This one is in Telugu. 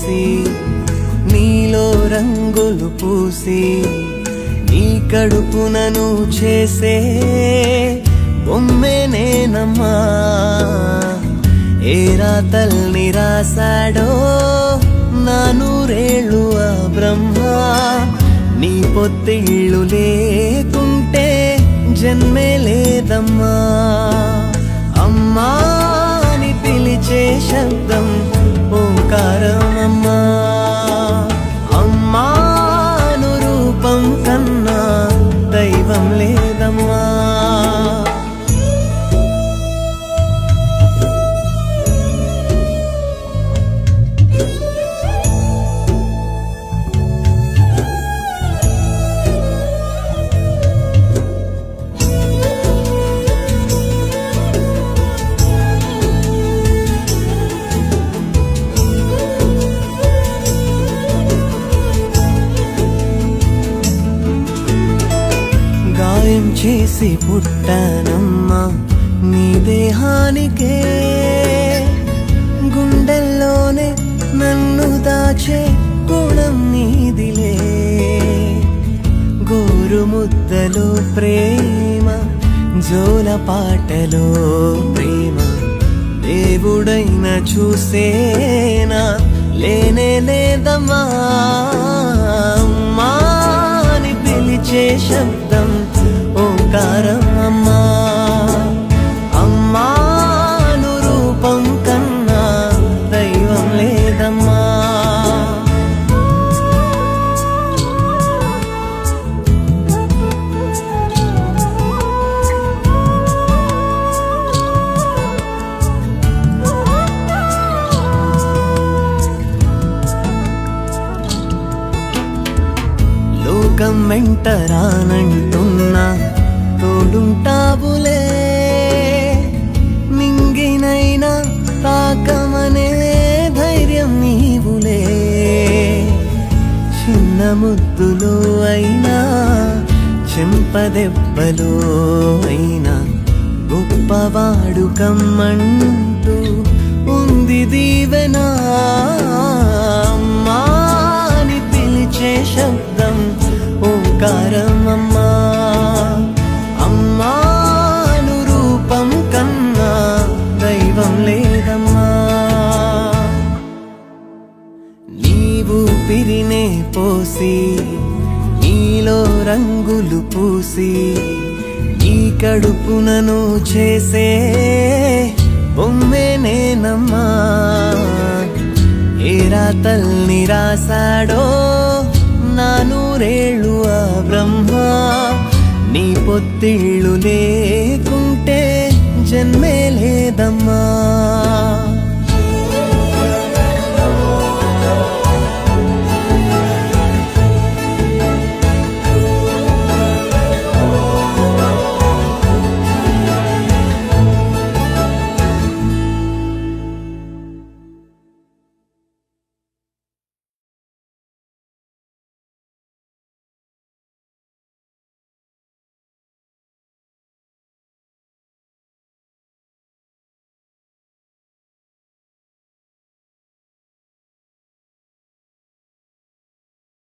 పోసి నీలో రంగులు పూసి నీ కడుపునను చేసే బొమ్మే నేనమ్మా. ఏ రాతల్ని రాశాడో నా నూరేళ్ళు ఆ బ్రహ్మ. నీ పొత్తిళ్ళు లేకుంటే జన్మే లేదమ్మా. అమ్మా అని పిలిచే శబ్దం ఓంకారమమ్మా. అమ్మాను రూపం కన్నా దైవం లేదమ్మా. గాయం చేసి పుట్టానమ్మా నీ దేహానికే. గుండెల్లోనే నన్ను దాచే గుణం నీదిలే. గోరు ముద్దలో ప్రేమ, జోల పాటలో ప్రేమ, దేవుడైన చూసేనా లేనే లేదమ్మా. అమ్మా అని పిలిచే శబ్దం ఓంకారమమ్మా. అమ్మాను రూపం కన్నా దైవం లేదమ్మా. లోకం వెంట రానంటున్నా తోడుంటావులే. మింగినైనా తాకమనే ధైర్యం నీవులే. చిన్న ముద్దులో అయినా చెంపదెబ్బలో అయినా గొప్పవాడు కమ్మంటూ ఉంది దీవెనా. అమ్మా అని పిలిచే శబ్దం ఓంకారమమ్మా. అమ్మాను రూపం కన్నా దైవం లేదమ్మా. నీవు పిరినే పోసి నీలో రంగులు పూసి నీ కడుపునను చేసే బొమ్మే నేనమ్మా. ఏ రాతల్ని రాశాడో నా నూరేళ్ళు ఆ బ్రహ్మ. నీ పొత్తిళ్ళు లేకుంటే జన్మే లేదమ్మా.